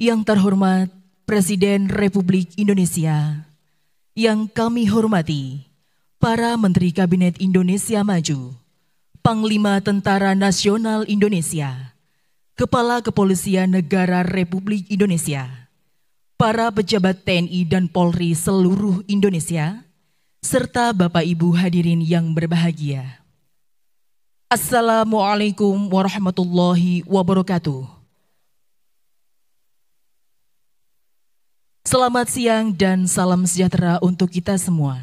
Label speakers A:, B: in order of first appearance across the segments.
A: Yang terhormat Presiden Republik Indonesia, yang kami hormati para Menteri Kabinet Indonesia Maju, Panglima Tentara Nasional Indonesia, Kepala Kepolisian Negara Republik Indonesia, para pejabat TNI dan Polri seluruh Indonesia, serta Bapak Ibu hadirin yang berbahagia. Assalamualaikum warahmatullahi wabarakatuh. Selamat siang dan salam sejahtera untuk kita semua.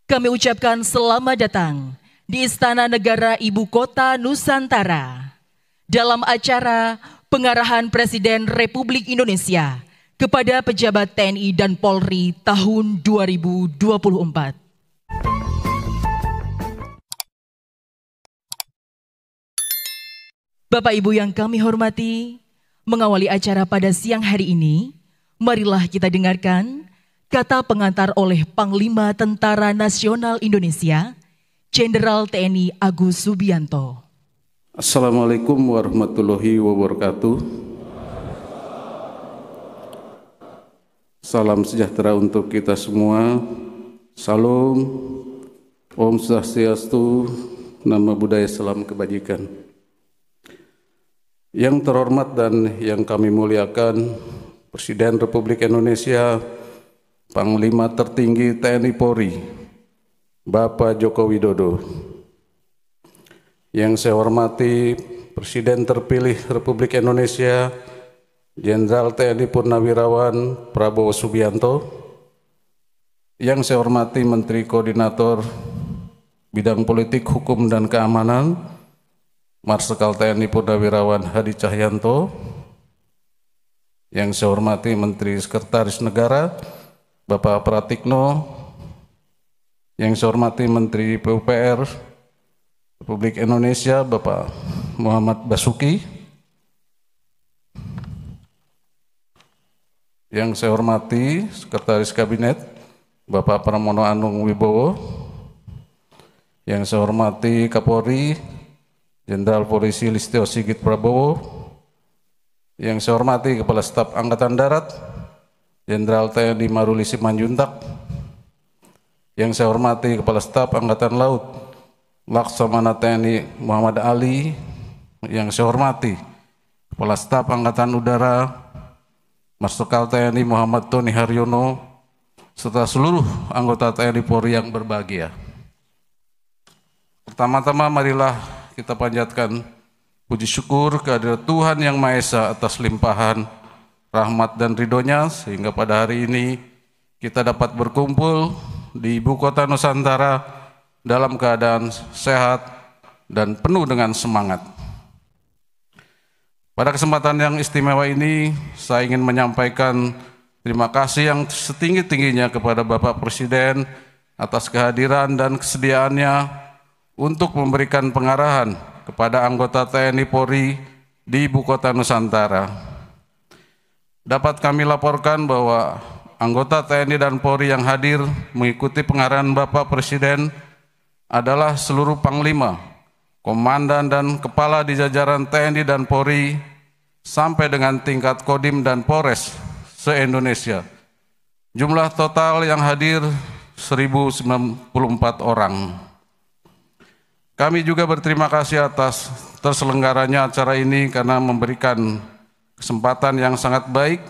A: Kami ucapkan selamat datang di Istana Negara Ibu Kota Nusantara dalam acara pengarahan Presiden Republik Indonesia kepada pejabat TNI dan Polri tahun 2024. Bapak Ibu yang kami hormati, mengawali acara pada siang hari ini, marilah kita dengarkan kata pengantar oleh Panglima Tentara Nasional Indonesia, Jenderal TNI Agus Subianto.
B: Assalamualaikum warahmatullahi wabarakatuh. Salam sejahtera untuk kita semua. Salam, Om Swastiastu, Namo Buddhaya, salam kebajikan. Yang terhormat dan yang kami muliakan, Presiden Republik Indonesia, Panglima tertinggi TNI Polri, Bapak Joko Widodo. Yang saya hormati Presiden terpilih Republik Indonesia, Jenderal TNI Purnawirawan Prabowo Subianto. Yang saya hormati Menteri Koordinator Bidang Politik, Hukum, dan Keamanan, Marsikal TNI Purnawirawan Hadi Cahyanto. Yang saya hormati Menteri Sekretaris Negara Bapak Pratikno, yang saya hormati Menteri PUPR Republik Indonesia Bapak Muhammad Basuki, yang saya hormati Sekretaris Kabinet Bapak Pramono Anung Wibowo, yang saya hormati Kapolri Jenderal Polisi Listio Sigit Prabowo, yang saya hormati Kepala Staf Angkatan Darat Jenderal TNI Maruli Simanjuntak, yang saya hormati Kepala Staf Angkatan Laut Laksamana TNI Muhammad Ali, yang saya hormati Kepala Staf Angkatan Udara Marsikal TNI Muhammad Tony Haryono, serta seluruh anggota TNI Polri yang berbahagia. Pertama-tama marilah kita panjatkan puji syukur kehadirat Tuhan Yang Maha Esa atas limpahan rahmat dan ridhonya, sehingga pada hari ini kita dapat berkumpul di Ibu Kota Nusantara dalam keadaan sehat dan penuh dengan semangat. Pada kesempatan yang istimewa ini, saya ingin menyampaikan terima kasih yang setinggi-tingginya kepada Bapak Presiden atas kehadiran dan kesediaannya untuk memberikan pengarahan kepada anggota TNI Polri di Ibu Kota Nusantara. Dapat kami laporkan bahwa anggota TNI dan Polri yang hadir mengikuti pengarahan Bapak Presiden adalah seluruh Panglima, Komandan dan Kepala di jajaran TNI dan Polri sampai dengan tingkat Kodim dan Polres se-Indonesia. Jumlah total yang hadir 1094 orang. Kami juga berterima kasih atas terselenggaranya acara ini karena memberikan kesempatan yang sangat baik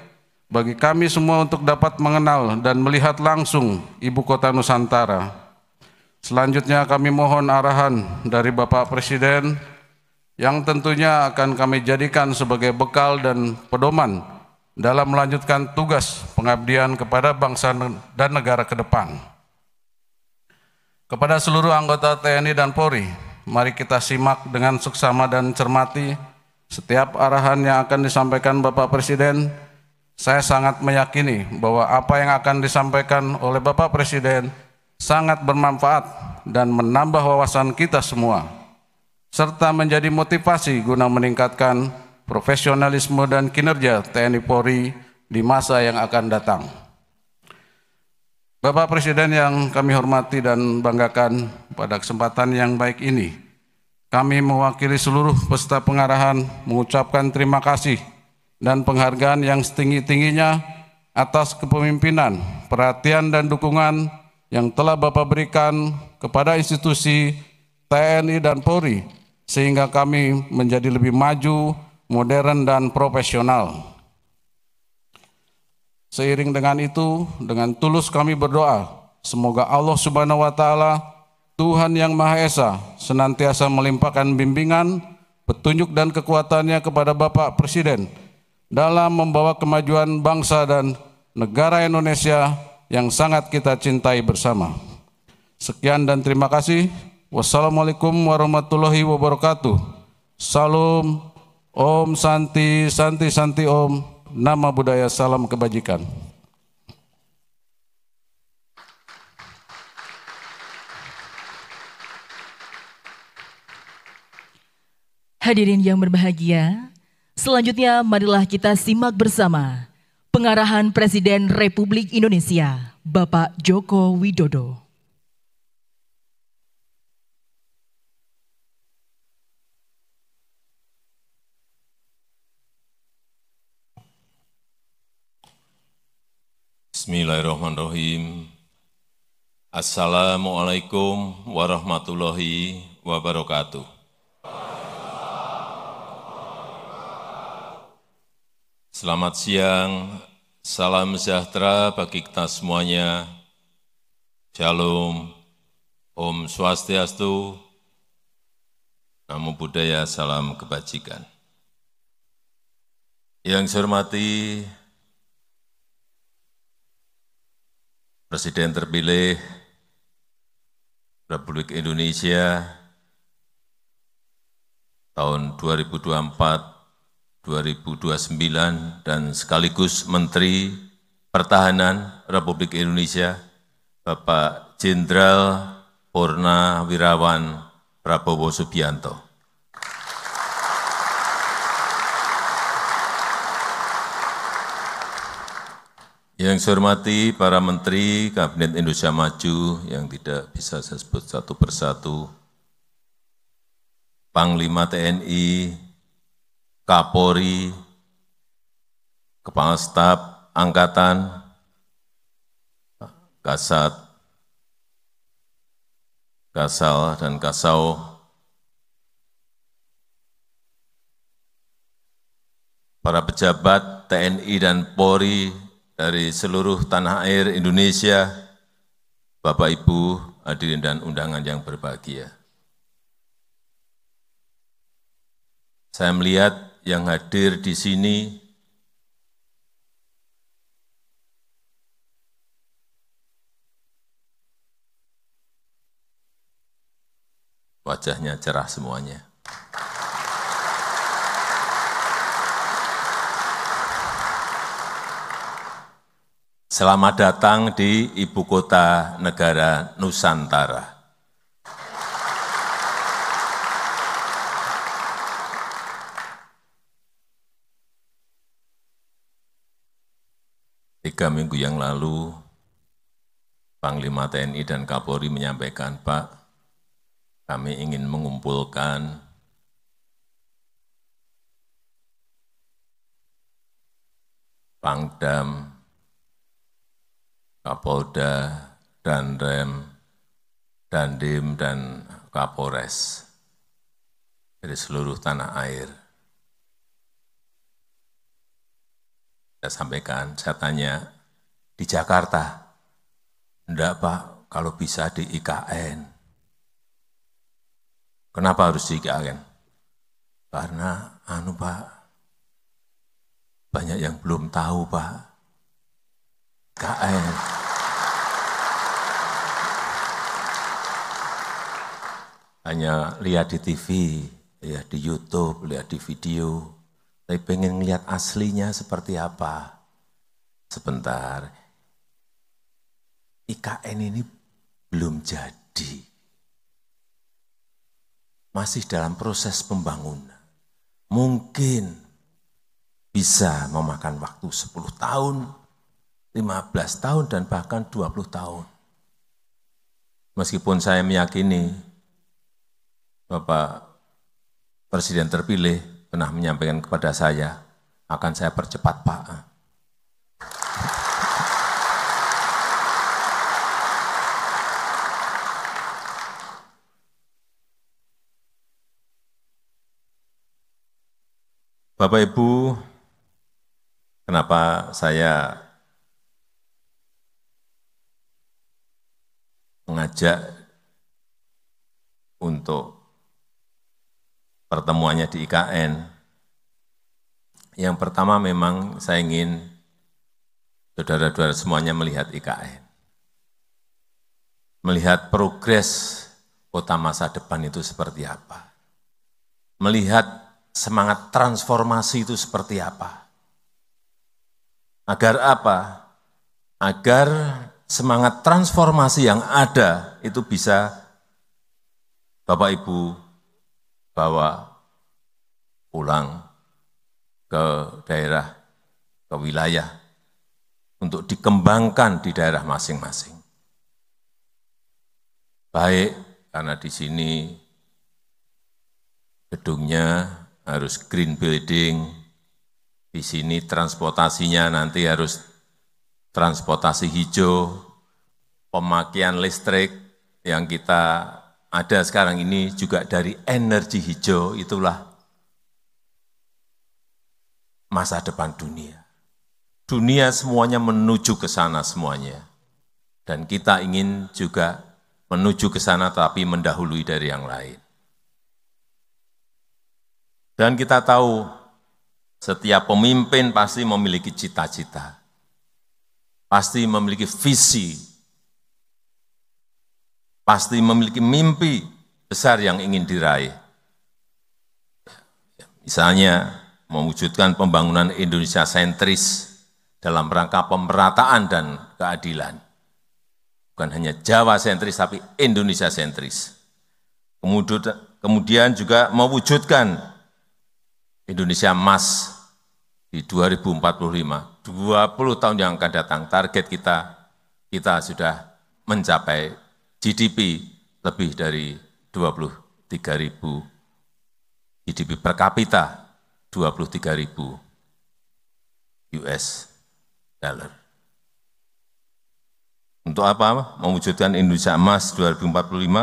B: bagi kami semua untuk dapat mengenal dan melihat langsung Ibu Kota Nusantara. Selanjutnya kami mohon arahan dari Bapak Presiden yang tentunya akan kami jadikan sebagai bekal dan pedoman dalam melanjutkan tugas pengabdian kepada bangsa dan negara ke depan. Kepada seluruh anggota TNI dan Polri, mari kita simak dengan seksama dan cermati setiap arahan yang akan disampaikan Bapak Presiden. Saya sangat meyakini bahwa apa yang akan disampaikan oleh Bapak Presiden sangat bermanfaat dan menambah wawasan kita semua, serta menjadi motivasi guna meningkatkan profesionalisme dan kinerja TNI Polri di masa yang akan datang. Bapak Presiden yang kami hormati dan banggakan, pada kesempatan yang baik ini, kami mewakili seluruh peserta pengarahan mengucapkan terima kasih dan penghargaan yang setinggi-tingginya atas kepemimpinan, perhatian, dan dukungan yang telah Bapak berikan kepada institusi TNI dan Polri, sehingga kami menjadi lebih maju, modern, dan profesional. Seiring dengan itu, dengan tulus kami berdoa, semoga Allah Subhanahu wa Ta'ala, Tuhan yang Maha Esa, senantiasa melimpahkan bimbingan, petunjuk, dan kekuatannya kepada Bapak Presiden dalam membawa kemajuan bangsa dan negara Indonesia yang sangat kita cintai bersama. Sekian dan terima kasih. Wassalamualaikum warahmatullahi wabarakatuh. Salam, Om Santi, Santi Santi Om, nama budaya, salam kebajikan.
A: Hadirin yang berbahagia, selanjutnya marilah kita simak bersama pengarahan Presiden Republik Indonesia, Bapak Joko Widodo.
C: Bismillahirrahmanirrahim. Assalamualaikum warahmatullahi wabarakatuh. Selamat siang, salam sejahtera bagi kita semuanya. Shalom, Om Swastiastu, Namo Buddhaya, salam kebajikan. Yang saya hormati Presiden terpilih Republik Indonesia tahun 2024-2029 dan sekaligus Menteri Pertahanan Republik Indonesia, Bapak Jenderal Purnawirawan Prabowo Subianto. Yang saya hormati para Menteri Kabinet Indonesia Maju yang tidak bisa saya sebut satu persatu, Panglima TNI, Kapolri, Kepala Staf Angkatan, Kasat, Kasal, dan Kasau, para pejabat TNI dan Polri dari seluruh tanah air Indonesia, Bapak Ibu hadirin dan undangan yang berbahagia. Saya melihat yang hadir di sini wajahnya cerah semuanya. Selamat datang di Ibu Kota Negara Nusantara. Tiga minggu yang lalu, Panglima TNI dan Kapolri menyampaikan, Pak, kami ingin mengumpulkan Pangdam, Kapolda, Danrem, Dandim, dan Kapolres dari seluruh tanah air. Saya sampaikan, saya tanya, di Jakarta? Enggak Pak, kalau bisa di IKN. Kenapa harus di IKN? Karena, Pak, banyak yang belum tahu Pak, IKN. Hanya lihat di TV, lihat di YouTube, lihat di video, tapi pengen lihat aslinya seperti apa. Sebentar, IKN ini belum jadi. Masih dalam proses pembangunan. Mungkin bisa memakan waktu 10 tahun, 15 tahun, dan bahkan 20 tahun. Meskipun saya meyakini Bapak Presiden terpilih pernah menyampaikan kepada saya, akan saya percepat, Pak. Bapak Ibu, kenapa saya mengajak untuk pertemuannya di IKN? Yang pertama memang saya ingin saudara-saudara semuanya melihat IKN. Melihat progres kota masa depan itu seperti apa. Melihat semangat transformasi itu seperti apa. Agar apa? Agar semangat transformasi yang ada itu bisa Bapak Ibu bawa pulang ke daerah, ke wilayah, untuk dikembangkan di daerah masing-masing. Baik, karena di sini gedungnya harus green building, di sini transportasinya nanti harus transportasi hijau, pemakaian listrik yang kita ada sekarang ini juga dari energi hijau, itulah masa depan dunia. Dunia semuanya menuju ke sana semuanya. Dan kita ingin juga menuju ke sana tapi mendahului dari yang lain. Dan kita tahu setiap pemimpin pasti memiliki cita-cita, pasti memiliki visi, pasti memiliki mimpi besar yang ingin diraih. Misalnya, mewujudkan pembangunan Indonesia sentris dalam rangka pemerataan dan keadilan. Bukan hanya Jawa sentris, tapi Indonesia sentris. Kemudian juga mewujudkan Indonesia Emas di 2045, 20 tahun yang akan datang, target kita sudah mencapai GDP lebih dari 23.000 GDP per kapita, 23.000 US dollar. Untuk apa? Mewujudkan Indonesia Emas 2045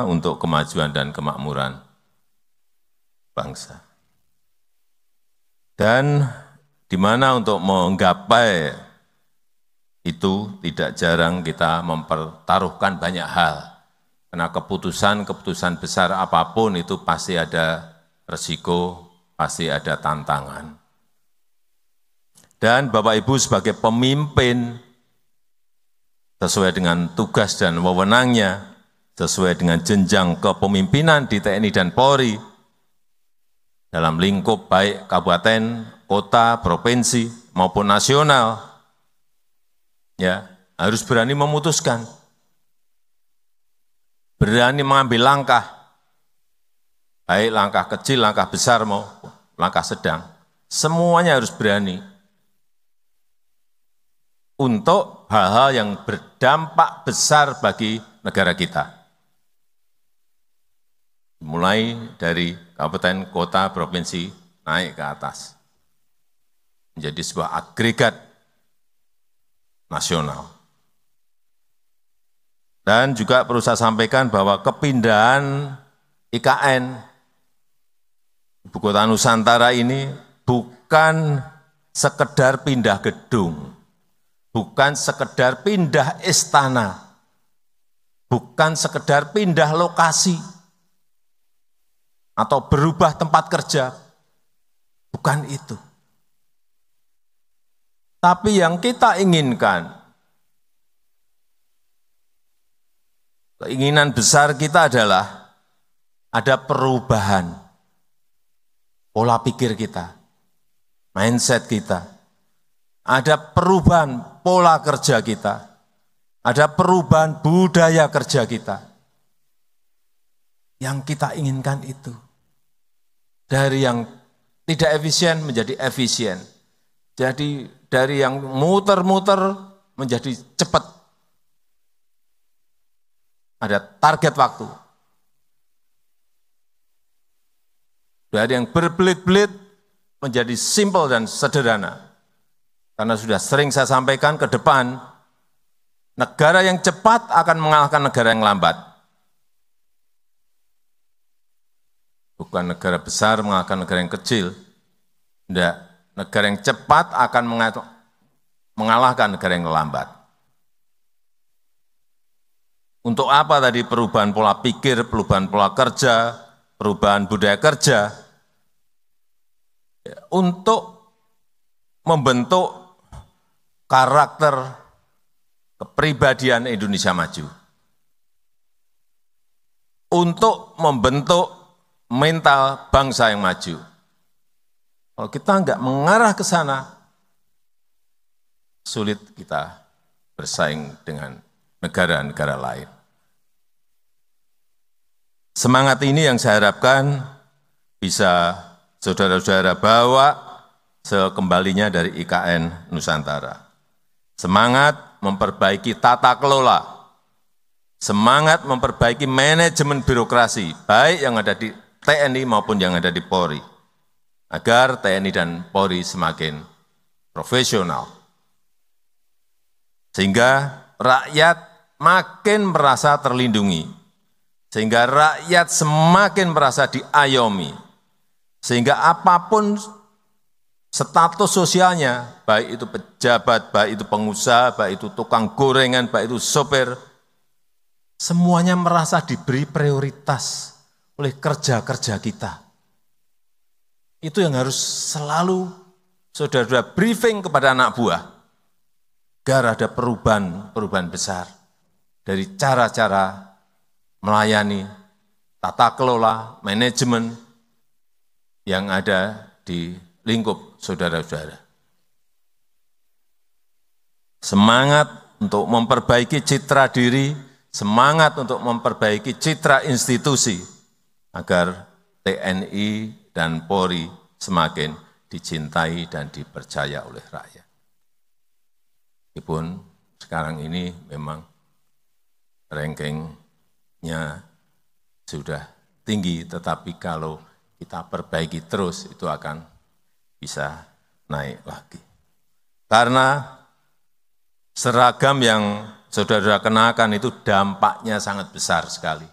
C: untuk kemajuan dan kemakmuran bangsa. Dan di mana untuk menggapai itu tidak jarang kita mempertaruhkan banyak hal. Karena keputusan besar apapun itu pasti ada resiko, pasti ada tantangan. Dan Bapak Ibu sebagai pemimpin, sesuai dengan tugas dan wewenangnya, sesuai dengan jenjang kepemimpinan di TNI dan Polri, dalam lingkup baik kabupaten, kota, provinsi, maupun nasional, ya harus berani memutuskan, berani mengambil langkah, baik langkah kecil, langkah besar, maupun langkah sedang, semuanya harus berani untuk hal-hal yang berdampak besar bagi negara kita. Mulai dari kabupaten, kota, provinsi, naik ke atas. Menjadi sebuah agregat nasional. Dan juga perlu saya sampaikan bahwa kepindahan IKN, Ibu Kota Nusantara ini bukan sekedar pindah gedung, bukan sekedar pindah istana, bukan sekedar pindah lokasi, atau berubah tempat kerja, bukan itu. Tapi yang kita inginkan, keinginan besar kita adalah ada perubahan pola pikir kita, mindset kita, ada perubahan pola kerja kita, ada perubahan budaya kerja kita. Yang kita inginkan itu, dari yang tidak efisien menjadi efisien, jadi dari yang muter-muter menjadi cepat, ada target waktu, dari yang berbelit-belit menjadi simpel dan sederhana. Karena sudah sering saya sampaikan ke depan, negara yang cepat akan mengalahkan negara yang lambat. Bukan negara besar mengalahkan negara yang kecil. Tidak, negara yang cepat akan mengalahkan negara yang lambat. Untuk apa tadi perubahan pola pikir, perubahan pola kerja, perubahan budaya kerja? Untuk membentuk karakter kepribadian Indonesia maju. Untuk membentuk mental bangsa yang maju. Kalau kita enggak mengarah ke sana, sulit kita bersaing dengan negara-negara lain. Semangat ini yang saya harapkan bisa saudara-saudara bawa sekembalinya dari IKN Nusantara. Semangat memperbaiki tata kelola, semangat memperbaiki manajemen birokrasi, baik yang ada di TNI maupun yang ada di Polri, agar TNI dan Polri semakin profesional. Sehingga rakyat makin merasa terlindungi, sehingga rakyat semakin merasa diayomi, sehingga apapun status sosialnya, baik itu pejabat, baik itu pengusaha, baik itu tukang gorengan, baik itu sopir, semuanya merasa diberi prioritas oleh kerja-kerja kita. Itu yang harus selalu saudara-saudara briefing kepada anak buah, agar ada perubahan besar dari cara-cara melayani, tata kelola, manajemen yang ada di lingkup saudara-saudara. Semangat untuk memperbaiki citra diri, semangat untuk memperbaiki citra institusi, agar TNI dan Polri semakin dicintai dan dipercaya oleh rakyat. Meskipun sekarang ini memang rankingnya sudah tinggi, tetapi kalau kita perbaiki terus itu akan bisa naik lagi. Karena seragam yang saudara-saudara kenakan itu dampaknya sangat besar sekali.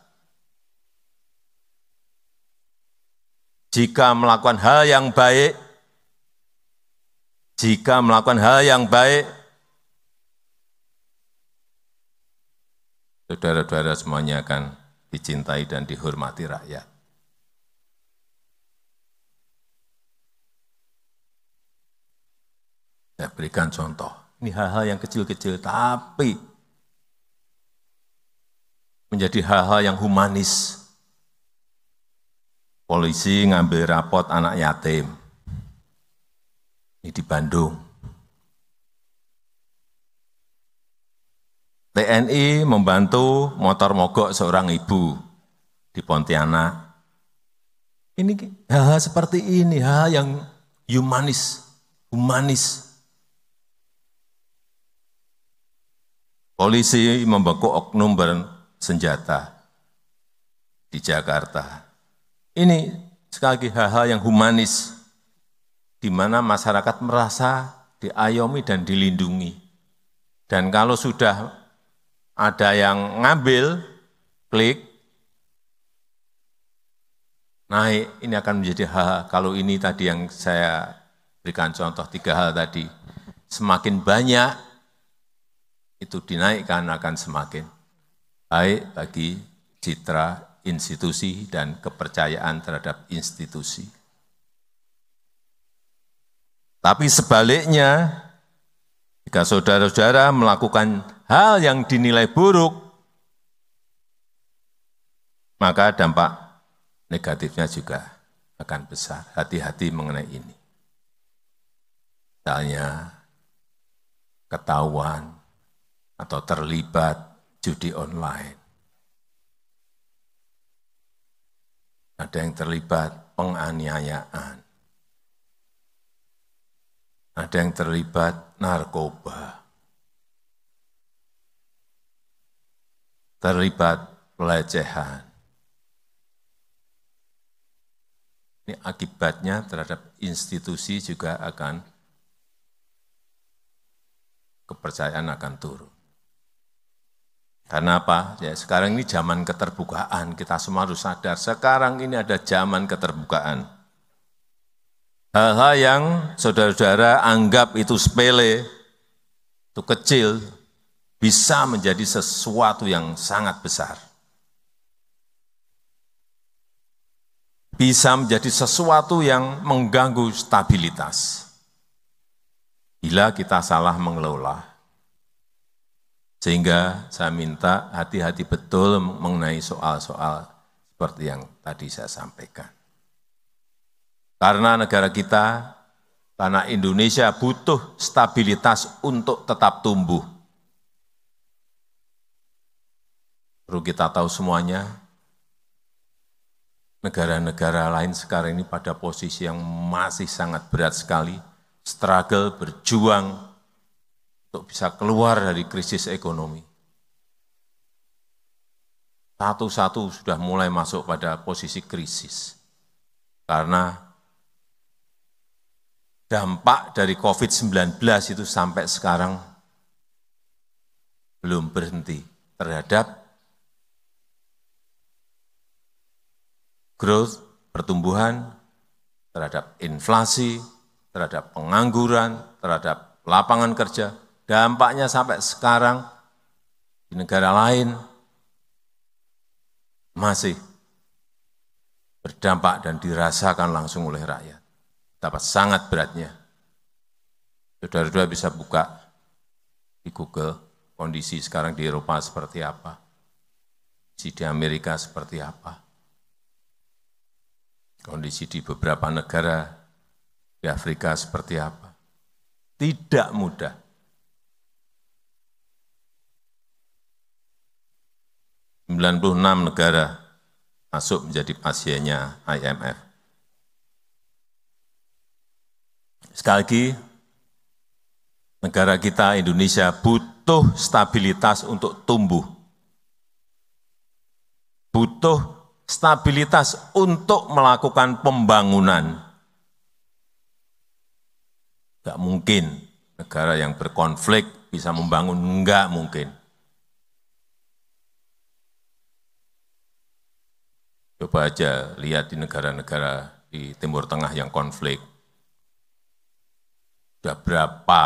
C: Jika melakukan hal yang baik, saudara-saudara semuanya akan dicintai dan dihormati rakyat. Saya berikan contoh, ini hal-hal yang kecil-kecil, tapi menjadi hal-hal yang humanis. Polisi ngambil rapot anak yatim, ini di Bandung. TNI membantu motor mogok seorang ibu di Pontianak. Ini hal-hal seperti ini, hal yang humanis. Polisi membekuk oknum bersenjata di Jakarta. Ini sekali lagi hal-hal yang humanis, di mana masyarakat merasa diayomi dan dilindungi. Dan kalau sudah ada yang ngambil, klik, naik, ini akan menjadi hal, kalau ini tadi yang saya berikan contoh 3 hal tadi, semakin banyak itu dinaikkan akan semakin baik bagi citra institusi dan kepercayaan terhadap institusi. Tapi sebaliknya, jika saudara-saudara melakukan hal yang dinilai buruk, maka dampak negatifnya juga akan besar. Hati-hati mengenai ini. Misalnya ketahuan atau terlibat judi online. Ada yang terlibat penganiayaan. Ada yang terlibat narkoba. Terlibat pelecehan. Ini akibatnya terhadap institusi juga akan, kepercayaan akan turun. Karena apa? Ya, sekarang ini zaman keterbukaan, kita semua harus sadar, sekarang ini ada zaman keterbukaan. Hal-hal yang saudara-saudara anggap itu sepele, itu kecil, bisa menjadi sesuatu yang sangat besar. Bisa menjadi sesuatu yang mengganggu stabilitas. Bila kita salah mengelola. Sehingga saya minta hati-hati betul mengenai soal-soal seperti yang tadi saya sampaikan. Karena negara kita, karena Indonesia butuh stabilitas untuk tetap tumbuh. Perlu kita tahu semuanya, negara-negara lain sekarang ini pada posisi yang masih sangat berat sekali, struggle, berjuang, untuk bisa keluar dari krisis ekonomi. Satu-satu sudah mulai masuk pada posisi krisis. Karena dampak dari COVID-19 itu sampai sekarang belum berhenti terhadap growth, pertumbuhan, terhadap inflasi, terhadap pengangguran, terhadap lapangan kerja. Dampaknya sampai sekarang di negara lain masih berdampak dan dirasakan langsung oleh rakyat. Dapat sangat beratnya. Saudara-saudara bisa buka di Google kondisi sekarang di Eropa seperti apa, di Amerika seperti apa, kondisi di beberapa negara di Afrika seperti apa. Tidak mudah. 96 negara masuk menjadi pasiennya IMF. Sekali lagi, negara kita Indonesia butuh stabilitas untuk tumbuh. Butuh stabilitas untuk melakukan pembangunan. Enggak mungkin negara yang berkonflik bisa membangun, enggak mungkin. Coba aja lihat di negara-negara di Timur Tengah yang konflik. Sudah berapa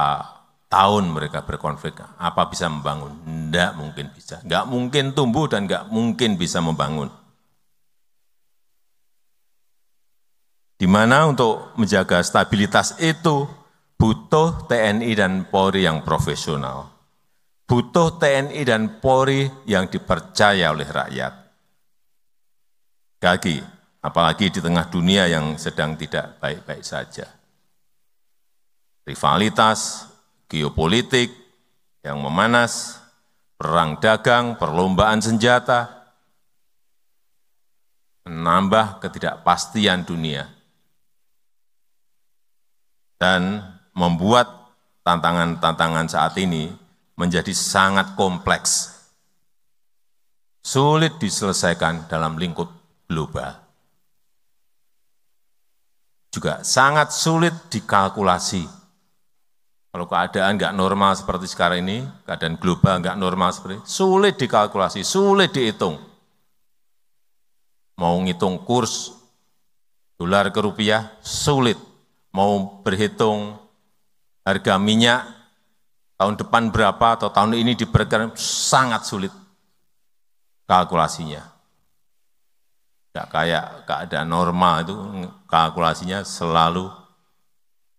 C: tahun mereka berkonflik, apa bisa membangun? Tidak mungkin bisa. Nggak mungkin tumbuh dan nggak mungkin bisa membangun. Di mana untuk menjaga stabilitas itu butuh TNI dan Polri yang profesional. Butuh TNI dan Polri yang dipercaya oleh rakyat. Lagi, apalagi di tengah dunia yang sedang tidak baik-baik saja. Rivalitas, geopolitik yang memanas, perang dagang, perlombaan senjata, menambah ketidakpastian dunia, dan membuat tantangan-tantangan saat ini menjadi sangat kompleks, sulit diselesaikan dalam lingkup global. Juga sangat sulit dikalkulasi. Kalau keadaan nggak normal seperti sekarang ini, keadaan global nggak normal seperti ini, sulit dikalkulasi, sulit dihitung. Mau ngitung kurs dolar ke rupiah, sulit. Mau berhitung harga minyak tahun depan berapa atau tahun ini diperkirakan, sangat sulit kalkulasinya. Tidak kayak keadaan normal itu kalkulasinya selalu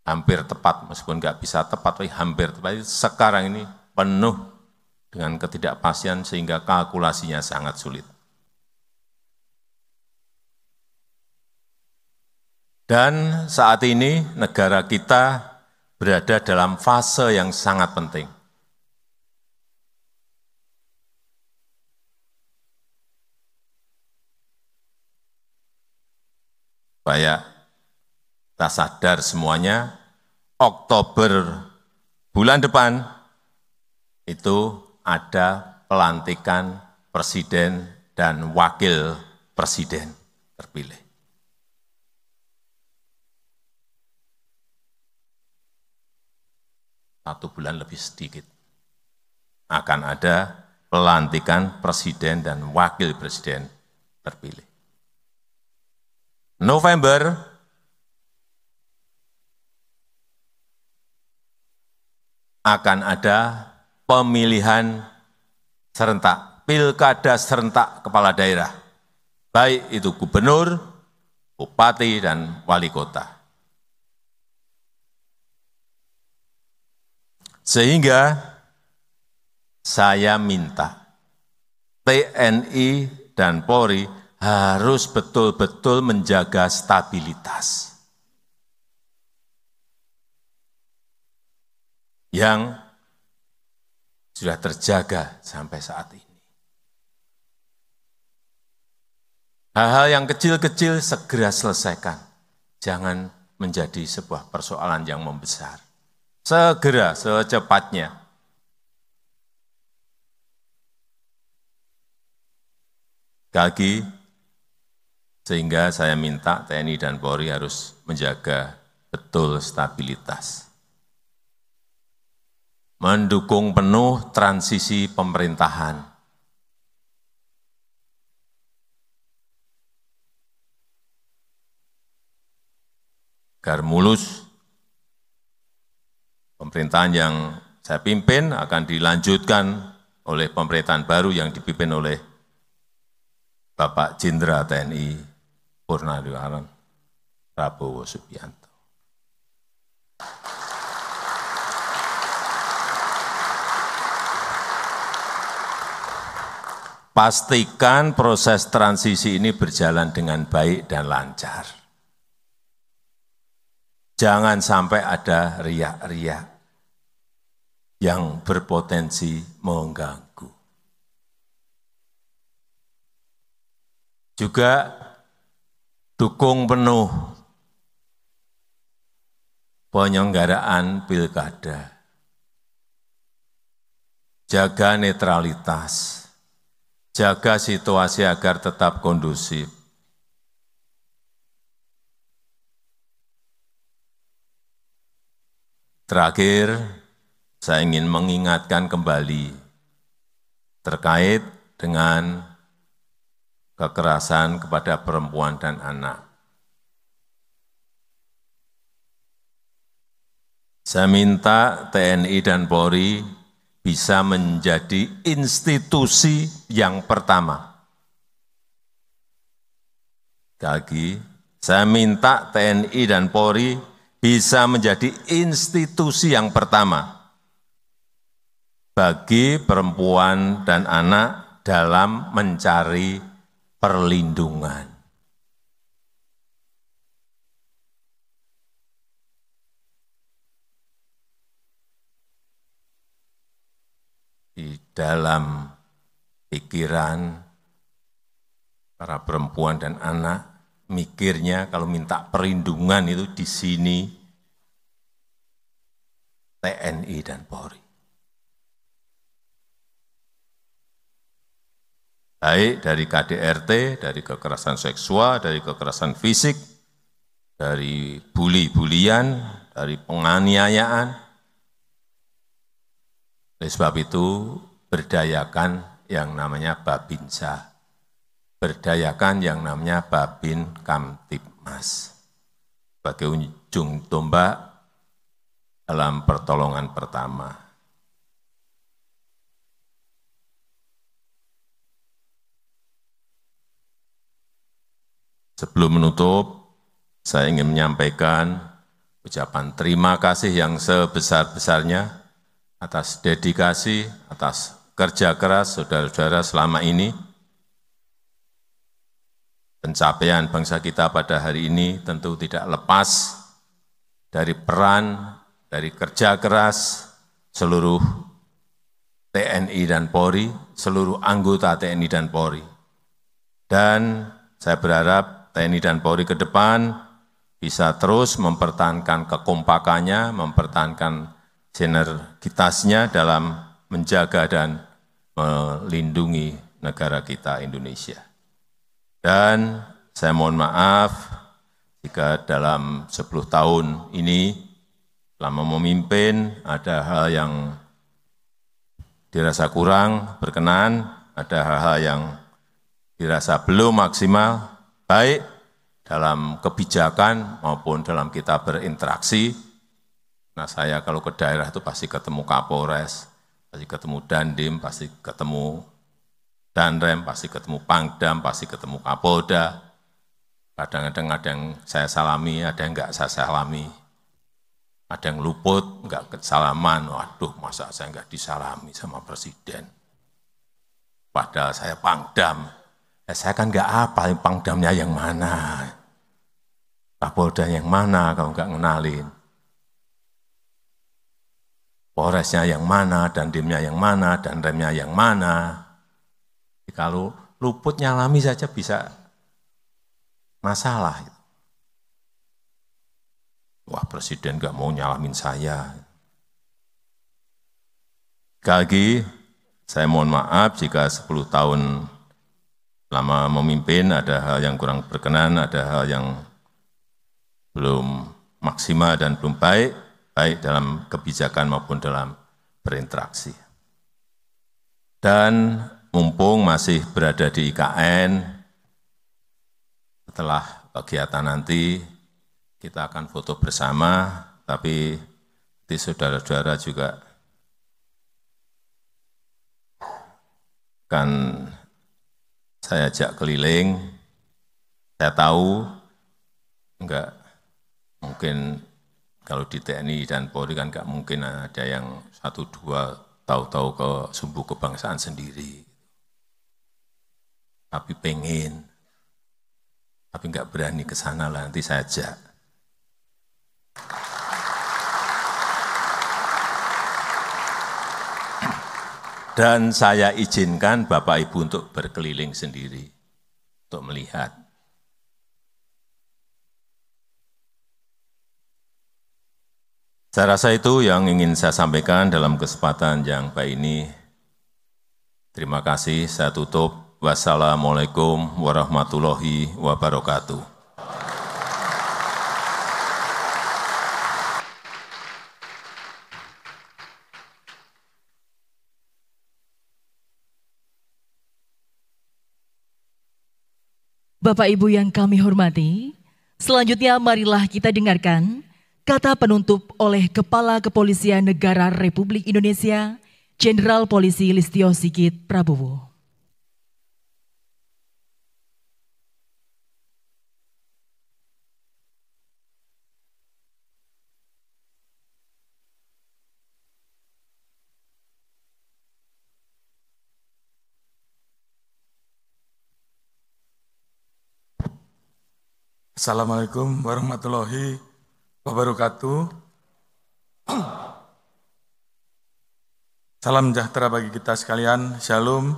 C: hampir tepat, meskipun nggak bisa tepat, tapi hampir tepat. Sekarang ini penuh dengan ketidakpastian sehingga kalkulasinya sangat sulit. Dan saat ini negara kita berada dalam fase yang sangat penting. Supaya kita sadar semuanya, Oktober bulan depan itu ada pelantikan presiden dan wakil presiden terpilih. 1 bulan lebih sedikit, akan ada pelantikan presiden dan wakil presiden terpilih. November akan ada pemilihan serentak, pilkada serentak kepala daerah, baik itu gubernur, bupati, dan wali kota. Sehingga saya minta TNI dan Polri harus betul-betul menjaga stabilitas yang sudah terjaga sampai saat ini. Hal-hal yang kecil-kecil segera selesaikan, jangan menjadi sebuah persoalan yang membesar. Segera, secepatnya. Lagi, sehingga saya minta TNI dan Polri harus menjaga betul stabilitas. Mendukung penuh transisi pemerintahan. Agar mulus, pemerintahan yang saya pimpin akan dilanjutkan oleh pemerintahan baru yang dipimpin oleh Bapak Jenderal TNI Purnawirawan Prabowo Subianto. Pastikan proses transisi ini berjalan dengan baik dan lancar. Jangan sampai ada riak-riak yang berpotensi mengganggu. Juga dukung penuh penyelenggaraan pilkada. Jaga netralitas, jaga situasi agar tetap kondusif. Terakhir, saya ingin mengingatkan kembali terkait dengan kekerasan kepada perempuan dan anak. Saya minta TNI dan Polri bisa menjadi institusi yang pertama. Lagi, saya minta TNI dan Polri bisa menjadi institusi yang pertama bagi perempuan dan anak dalam mencari perlindungan. Di dalam pikiran para perempuan dan anak, mikirnya kalau minta perlindungan itu di sini TNI dan Polri. Baik dari KDRT, dari kekerasan seksual, dari kekerasan fisik, dari bully-bulian, dari penganiayaan. Oleh sebab itu, berdayakan yang namanya Babinsa, berdayakan yang namanya Babin Kamtibmas sebagai ujung tombak dalam pertolongan pertama. Sebelum menutup, saya ingin menyampaikan ucapan terima kasih yang sebesar-besarnya atas dedikasi, atas kerja keras saudara-saudara selama ini. Pencapaian bangsa kita pada hari ini tentu tidak lepas dari peran, dari kerja keras seluruh TNI dan Polri, seluruh anggota TNI dan Polri. Dan saya berharap TNI dan Polri ke depan bisa terus mempertahankan kekompakannya, mempertahankan sinergitasnya dalam menjaga dan melindungi negara kita Indonesia. Dan saya mohon maaf jika dalam 10 tahun ini selama memimpin ada hal yang dirasa kurang berkenan, ada hal-hal yang dirasa belum maksimal, baik dalam kebijakan maupun dalam kita berinteraksi. Nah, saya kalau ke daerah itu pasti ketemu Kapolres, pasti ketemu Dandim, pasti ketemu Danrem, pasti ketemu Pangdam, pasti ketemu Kapolda. Kadang-kadang ada yang saya salami, ada yang enggak saya salami. Ada yang luput, enggak salaman. Waduh, masa saya enggak disalami sama Presiden. Padahal saya Pangdam. Saya kan enggak apa, Pangdamnya yang mana. Kapolda yang mana, kalau enggak ngenalin. Polresnya yang mana, Dandimnya yang mana, Danremnya yang mana. Kalau luput nyalami saja bisa masalah. Wah, Presiden nggak mau nyalamin saya. Sekali lagi, saya mohon maaf jika 10 tahun lama memimpin ada hal yang kurang berkenan, ada hal yang belum maksimal dan belum baik, baik dalam kebijakan maupun dalam berinteraksi. Dan mumpung masih berada di IKN, setelah kegiatan nanti, kita akan foto bersama, tapi di saudara-saudara juga akan saya ajak keliling. Saya tahu enggak mungkin kalau di TNI dan Polri kan enggak mungkin ada yang 1-2 tahu-tahu ke sumbu kebangsaan sendiri. Tapi pengen, tapi enggak berani ke sana lah, nanti saya ajak. Dan saya izinkan Bapak Ibu untuk berkeliling sendiri, untuk melihat. Saya rasa itu yang ingin saya sampaikan dalam kesempatan yang baik ini. Terima kasih, saya tutup. Wassalamualaikum warahmatullahi wabarakatuh.
A: Bapak Ibu yang kami hormati, selanjutnya marilah kita dengarkan kata penutup oleh Kepala Kepolisian Negara Republik Indonesia, Jenderal Polisi Listio Sigit Prabowo.
D: Assalamualaikum warahmatullahi wabarakatuh. Salam sejahtera bagi kita sekalian. Shalom,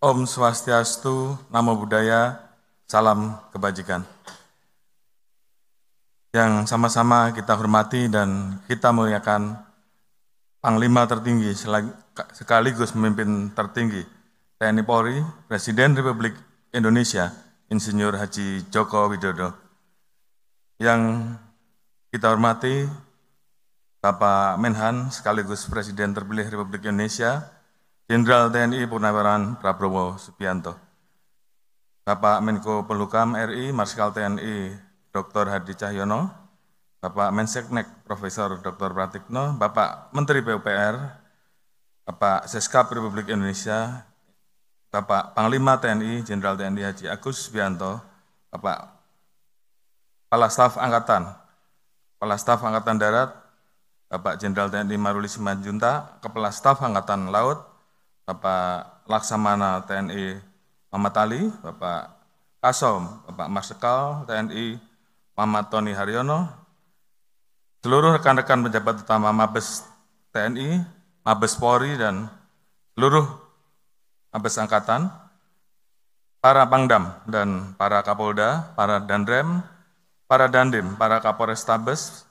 D: Om Swastiastu, Namo Buddhaya, salam kebajikan. Yang sama-sama kita hormati dan kita muliakan Panglima tertinggi sekaligus pemimpin tertinggi TNI Polri, Presiden Republik Indonesia, Insinyur Haji Joko Widodo. Yang kita hormati Bapak Menhan sekaligus Presiden terpilih Republik Indonesia, Jenderal TNI Purnawirawan Prabowo Subianto. Bapak Menko Polhukam RI, Marskal TNI Dr. Hadi Cahyono, Bapak Menseknek Profesor Dr. Pratikno, Bapak Menteri PUPR, Bapak Seskap Republik Indonesia, Bapak Panglima TNI Jenderal TNI Haji Agus Subianto, Bapak Kepala Staf Angkatan Darat, Bapak Jenderal TNI Maruli Simanjuntak, Kepala Staf Angkatan Laut, Bapak Laksamana TNI Muhammad Ali, Bapak Kasom, Bapak Marsikal TNI Muhammad Tony Haryono, seluruh rekan-rekan pejabat utama Mabes TNI, Mabes Polri, dan seluruh Mabes Angkatan, para Pangdam dan para Kapolda, para Danrem, para Dandim, para Kapolrestabes,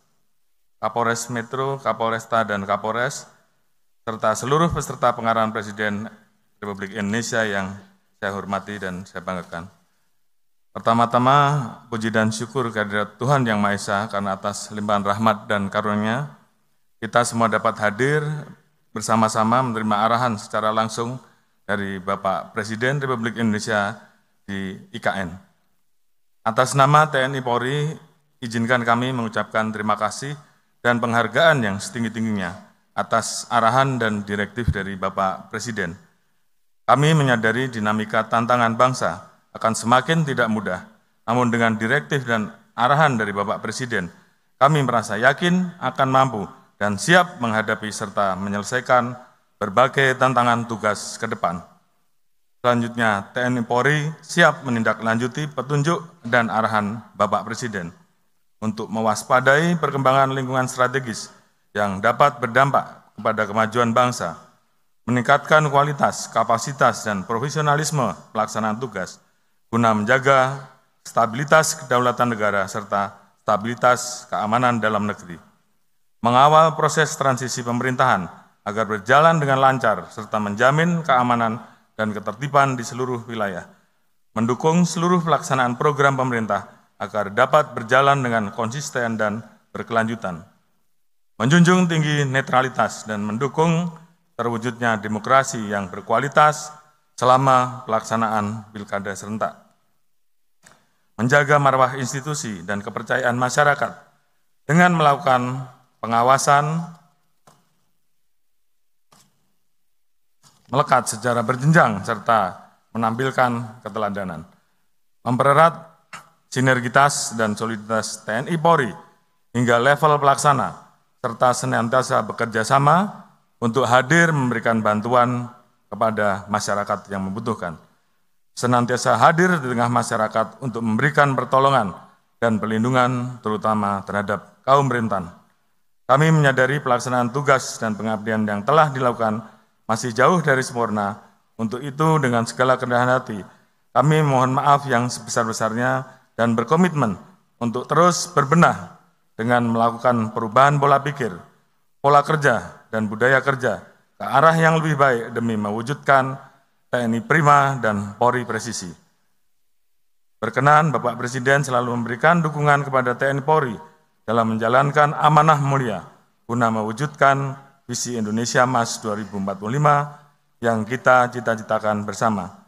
D: Kapolres Metro, Kapolresta, dan Kapolres, serta seluruh peserta pengarahan Presiden Republik Indonesia yang saya hormati dan saya banggakan. Pertama-tama, puji dan syukur kehadirat Tuhan Yang Maha Esa karena atas limpahan rahmat dan karunia-Nya kita semua dapat hadir bersama-sama menerima arahan secara langsung dari Bapak Presiden Republik Indonesia di IKN. Atas nama TNI Polri, izinkan kami mengucapkan terima kasih dan penghargaan yang setinggi-tingginya atas arahan dan direktif dari Bapak Presiden. Kami menyadari dinamika tantangan bangsa akan semakin tidak mudah, namun dengan direktif dan arahan dari Bapak Presiden, kami merasa yakin akan mampu dan siap menghadapi serta menyelesaikan berbagai tantangan tugas ke depan. Selanjutnya, TNI Polri siap menindaklanjuti petunjuk dan arahan Bapak Presiden untuk mewaspadai perkembangan lingkungan strategis yang dapat berdampak kepada kemajuan bangsa, meningkatkan kualitas, kapasitas, dan profesionalisme pelaksanaan tugas, guna menjaga stabilitas kedaulatan negara serta stabilitas keamanan dalam negeri. Mengawal proses transisi pemerintahan agar berjalan dengan lancar serta menjamin keamanan dan ketertiban di seluruh wilayah. Mendukung seluruh pelaksanaan program pemerintah agar dapat berjalan dengan konsisten dan berkelanjutan. Menjunjung tinggi netralitas dan mendukung terwujudnya demokrasi yang berkualitas selama pelaksanaan pilkada serentak. Menjaga marwah institusi dan kepercayaan masyarakat dengan melakukan pengawasan melekat secara berjenjang serta menampilkan keteladanan. Mempererat sinergitas dan soliditas TNI Polri hingga level pelaksana serta senantiasa bekerja sama untuk hadir memberikan bantuan kepada masyarakat yang membutuhkan. Senantiasa hadir di tengah masyarakat untuk memberikan pertolongan dan perlindungan terutama terhadap kaum rentan. Kami menyadari pelaksanaan tugas dan pengabdian yang telah dilakukan masih jauh dari sempurna. Untuk itu dengan segala kerendahan hati, kami mohon maaf yang sebesar-besarnya dan berkomitmen untuk terus berbenah dengan melakukan perubahan pola pikir, pola kerja, dan budaya kerja ke arah yang lebih baik demi mewujudkan TNI prima dan Polri presisi. Berkenan Bapak Presiden selalu memberikan dukungan kepada TNI Polri dalam menjalankan amanah mulia guna mewujudkan visi Indonesia Emas 2045 yang kita cita-citakan bersama.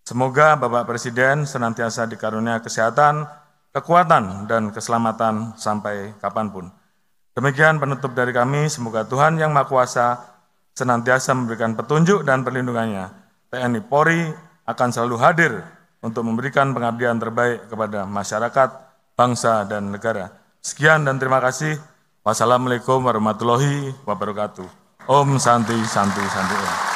D: Semoga Bapak Presiden senantiasa dikarunia kesehatan, kekuatan, dan keselamatan sampai kapanpun. Demikian penutup dari kami, semoga Tuhan Yang Maha Kuasa senantiasa memberikan petunjuk dan perlindungannya. TNI Polri akan selalu hadir untuk memberikan pengabdian terbaik kepada masyarakat, bangsa, dan negara. Sekian dan terima kasih. Wassalamualaikum warahmatullahi wabarakatuh. Om Santi Santi Santi Om.